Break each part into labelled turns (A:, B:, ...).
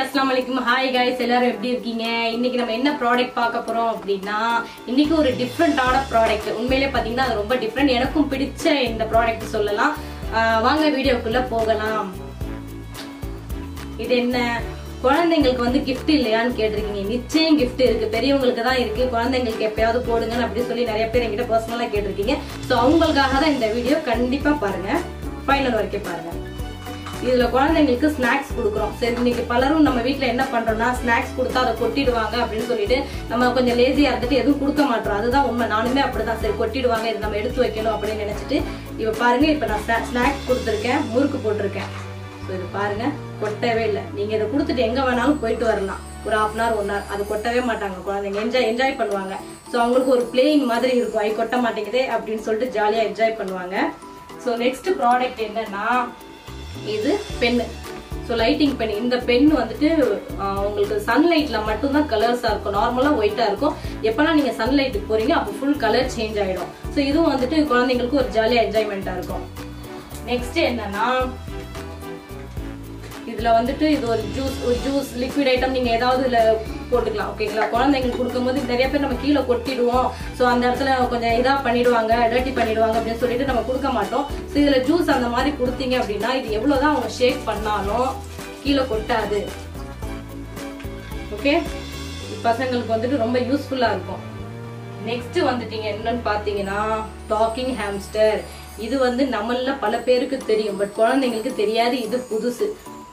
A: अस्सलाम वालेकुम hi guys எல்லாரும் எப்படி இருக்கீங்க இன்னைக்கு நம்ம என்ன ப்ராடக்ட் பார்க்க போறோம் அப்படினா இன்னைக்கு ஒரு டிஃபரண்டான ப்ராடக்ட் உண்மையிலேயே பாத்தீங்கன்னா அது ரொம்ப டிஃபரண்ட் எனக்கும் பிடிச்ச இந்த ப்ராடக்ட் சொல்லலாம் வாங்க வீடியோக்குள்ள போகலாம் இது என்ன குழந்தைகளுக்கு வந்து gift இல்லையான்னு கேட்டிருக்கீங்க நிச்சயம் gift இருக்கு பெரியவங்களுக்கு தான் இருக்கு குழந்தைகளுக்கு எப்பயாவது போடுங்க அப்படி சொல்லி நிறைய பேர் என்கிட்ட பர்சனலா கேட்டிருக்கீங்க சோ அவங்களுக்காக தான் இந்த வீடியோ கண்டிப்பா பாருங்க ஃபைனல் வரைக்கும் பாருங்க இதுல குழந்தைகளுக்கு ஸ்நாக்ஸ் கொடுக்குறோம் சரி இன்னைக்கு பலரும் நம்ம வீட்ல என்ன பண்றோம்னா ஸ்நாக்ஸ் கொடுத்தா அதை கொட்டிடுவாங்க அப்படின்னு சொல்லிட்டு நம்ம கொஞ்சம் லேசியா இருந்துட்டு எதுவும் கொடுக்க மாட்டோம் அதுதான் உண்மை நானுமே அப்படிதான் சரி கொட்டிடுவாங்க இது நம்ம எடுத்து வைக்கணும் அப்படின்னு நினைச்சிட்டு இப்ப பாருங்க இப்ப நான் ஸ்நாக்ஸ் கொடுத்துருக்கேன் முறுக்கு போட்டிருக்கேன் இது பாருங்க கொட்டவே இல்லை நீங்க இதை கொடுத்துட்டு எங்க வேணாலும் போயிட்டு வரலாம் ஒரு 1/2 hour 1 hour அது கொட்டவே மாட்டாங்க குழந்தைங்க என்ஜாய் பண்ணுவாங்க சோ அவங்களுக்கு ஒரு பிளேயிங் மாதிரி இருக்கும் ஐ கொட்ட மாட்டேங்குதே அப்படின்னு சொல்லிட்டு ஜாலியா என்ஜாய் பண்ணுவாங்க சோ நெக்ஸ்ட் ப்ராடக்ட் என்னன்னா இது பென் சோ லைட்டிங் பென் இந்த பென் வந்துட்டு உங்களுக்கு சன்லைட்ல மட்டும் தான் கலர்ஸா இருக்கும் நார்மலா ஒயிட்டா இருக்கும் எப்பலாம் நீங்க சன்லைட்டுக்கு போறீங்க அப்ப ஃபுல் கலர் சேஞ்ச் ஆயிடும் சோ இதுவும் வந்துட்டு குழந்தைங்களுக்கு ஒரு ஜாலியா என்ஜாய்மெண்டா இருக்கும் நெக்ஸ்ட் என்னன்னா இதுல வந்துட்டு இது ஒரு ஜூஸ் லிக்விட் ஐட்டம் நீங்க ஏதாவது இதுல போட்டுக்கலாம் ஓகேங்களா குழந்தைங்களுக்கு கொடுக்கும்போது நிறைய பேர் நம்ம கீழே கொட்டிடுவோம் சோ அந்த இடத்துல கொஞ்சம் இதா பண்ணிடுவாங்க டர்ட்டி பண்ணிடுவாங்க அப்படின்னு சொல்லிட்டு நம்ம கொடுக்க மாட்டோம் சோ இதுல ஜூஸ் அந்த மாதிரி கொடுத்தீங்க அப்படின்னா இது எவ்வளவுதான் அவங்க ஷேக் பண்ணாலும் கீழே கொட்டாது ஓகே பசங்களுக்கு வந்துட்டு ரொம்ப யூஸ்ஃபுல்லா இருக்கும் நெக்ஸ்ட் வந்துட்டீங்க என்னன்னு பாத்தீங்கன்னா டாக்கிங் ஹாம்ஸ்டர் இது வந்து நம்மள பல பேருக்கு தெரியும் பட் குழந்தைங்களுக்கு தெரியாது இது புதுசு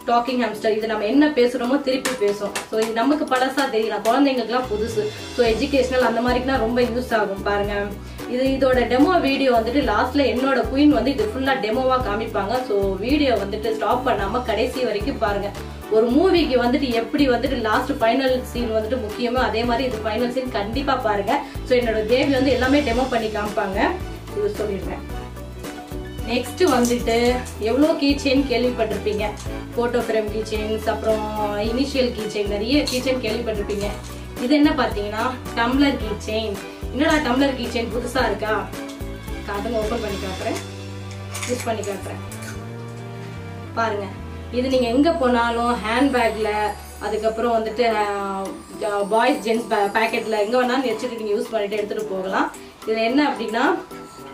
A: டாக்கிங் ஹாம்ஸ்டர் இது நம்ம என்ன பேசுறோமோ திருப்பி பேசும் சோ இது நமக்கு பழசா தெரியல குழந்தைங்களுக்கு எல்லாம் புதுசு சோ எஜுகேஷனல் அந்த மாதிரிக்குனா ரொம்ப யூஸ் ஆகும் பாருங்க இதோட டெமோ வீடியோ வந்துட்டு லாஸ்ட்ல என்னோட குயின் வந்து இது ஃபுல்லா டெமோவா காமிப்பாங்க சோ வீடியோ வந்துட்டு ஸ்டாப் பண்ணாம கடைசி வரைக்கும் பாருங்க ஒரு மூவிக்கு வந்துட்டு எப்படி வந்துட்டு லாஸ்ட் ஃபைனல் சீன் வந்துட்டு முக்கியமோ அதே மாதிரி இது ஃபைனல் சீன் கண்டிப்பா பாருங்க சோ என்னோட பேபி வந்து எல்லாமே டெமோ பண்ணி காமிப்பாங்க இது சொல்லிடுறேன் நெக்ஸ்ட் வந்துட்டு எவ்வளவு கீ செயின் கேள்விப்பட்டிருப்பீங்க போட்டோ ஃப்ரேம் கீ செயின்ஸ் அப்புறம் இனிஷியல் கீ செயின் நிறைய கீ செயின் கேள்விப்பட்டிருப்பீங்க இது என்ன பாத்தீங்கன்னா டம்ளர் கீ செயின் என்னடா டம்ளர் கீ செயின் புதுசா இருக்கா காட்டுங்க ஓபன் பண்ணி காட்டுறேன் யூஸ் பண்ணி காட்டுறேன் பாருங்க இது நீங்க எங்க போனாலும் ஹேண்ட்பேக்ல அதுக்கப்புறம் வந்துட்டு பாய்ஸ் ஜென்ஸ் பேக்கெட்ல எங்க வேணாலும் வச்சுட்டு நீங்க யூஸ் பண்ணிட்டு எடுத்துட்டு போகலாம் இதுல என்ன அப்படின்னா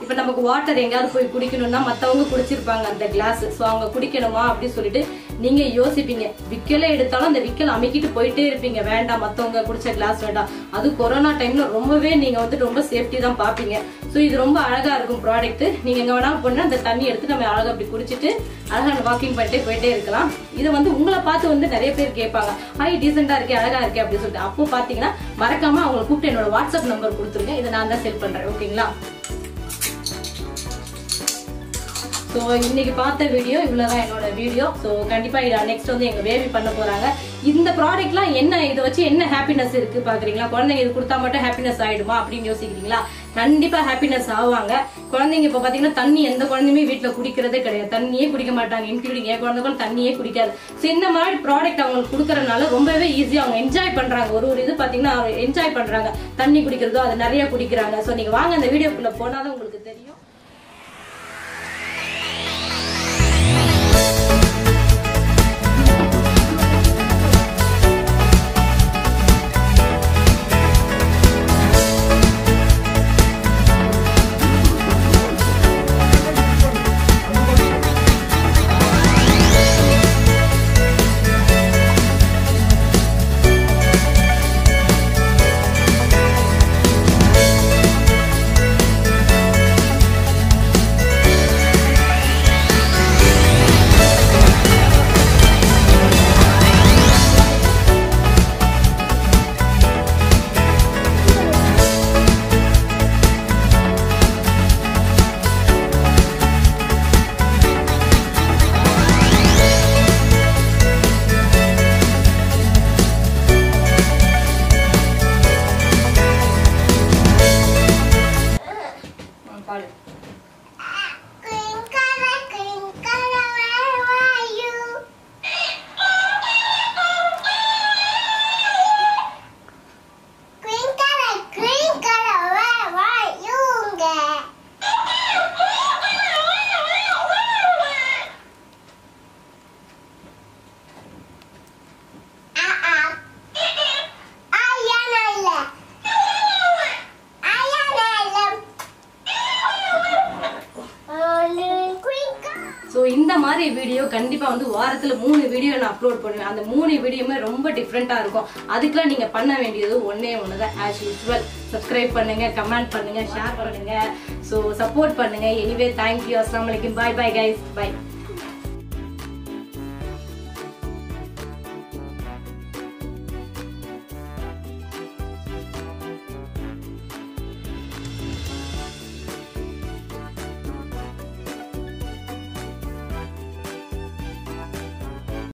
A: இப்ப நமக்கு வாட்டர் எங்கயாவது போய் குடிக்கணும்னா மத்தவங்க குடிச்சிருப்பாங்க அந்த கிளாஸ் சோ அவங்க குடிக்கணுமா அப்படின்னு சொல்லிட்டு நீங்க யோசிப்பீங்க விக்கல எடுத்தாலும் அந்த விக்கல் அமைக்கிட்டு போயிட்டே இருப்பீங்க வேண்டாம் மத்தவங்க குடிச்ச கிளாஸ் வேண்டாம் அது கொரோனா டைம்ல ரொம்பவே நீங்க வந்து ரொம்ப சேஃப்டி தான் பாப்பீங்க சோ இது ரொம்ப அழகா இருக்கும் ப்ராடக்ட் நீங்க எங்க வேணாலும் போனா அந்த தண்ணி எடுத்து நம்ம அழகா அப்படி குடிச்சிட்டு அழகா வாக்கிங் பண்ணிட்டே போயிட்டே இருக்கலாம் இது வந்து உங்களை பார்த்து வந்து நிறைய பேர் கேட்பாங்க ஹை டீசெண்டா இருக்கே அழகா இருக்கே அப்படின்னு சொல்லிட்டு அப்போ பாத்தீங்கன்னா மறக்காம அவங்களை கூப்பிட்டு என்னோட வாட்ஸ்அப் நம்பர் கொடுத்துருங்க இதை நான் தான் செல் பண்றேன் ஓகேங்களா சோ இன்னைக்கு பார்த்த வீடியோ இவ்வளவுதான் என்னோட வீடியோ சோ கண்டிப்பா நெக்ஸ்ட் வந்து எங்க பேபி பண்ண போறாங்க இந்த ப்ராடக்ட்லாம் என்ன இதை வச்சு என்ன ஹாப்பினஸ் இருக்கு பாக்குறீங்களா குழந்தைங்க இது கொடுத்தா மட்டும் ஹாப்பினஸ் ஆயிடுமா அப்படின்னு யோசிக்கிறீங்களா கண்டிப்பா ஹாப்பினஸ் ஆவாங்க குழந்தைங்க இப்ப பாத்தீங்கன்னா தண்ணி எந்த குழந்தையுமே வீட்டுல குடிக்கிறதே கிடையாது தண்ணியே குடிக்க மாட்டாங்க இன்க்ளூடிங் என் குழந்தைகள் தண்ணியே குடிக்காது சோ இந்த மாதிரி ப்ராடக்ட் அவங்களுக்கு கொடுக்கறதுனால ரொம்பவே ஈஸியா அவங்க என்ஜாய் பண்றாங்க ஒரு இது பாத்தீங்கன்னா என்ஜாய் பண்றாங்க தண்ணி குடிக்கிறதோ அது நிறைய குடிக்கிறாங்க சோ நீங்க வாங்க அந்த வீடியோக்குள்ள போனாதான் உங்களுக்கு தெரியும் மாதிரி வீடியோ கண்டிப்பா வந்து வாரத்துல 3 வீடியோ நான் அப்லோட் பண்ணுவேன். அந்த 3 வீடியோமே ரொம்ப டிஃப்ரெண்டா இருக்கும். அதுக்கெல்லாம் நீங்க பண்ண வேண்டியது ஒன்னே ஒண்ணுதான். ஆஸ் யூசுவல் சப்ஸ்கிரைப் பண்ணுங்க, கமெண்ட் பண்ணுங்க, ஷேர் பண்ணுங்க, சோ சப்போர்ட் பண்ணுங்க. Anyway thank you. அஸ்ஸலாமு அலைக்கும். Bye bye guys. பை.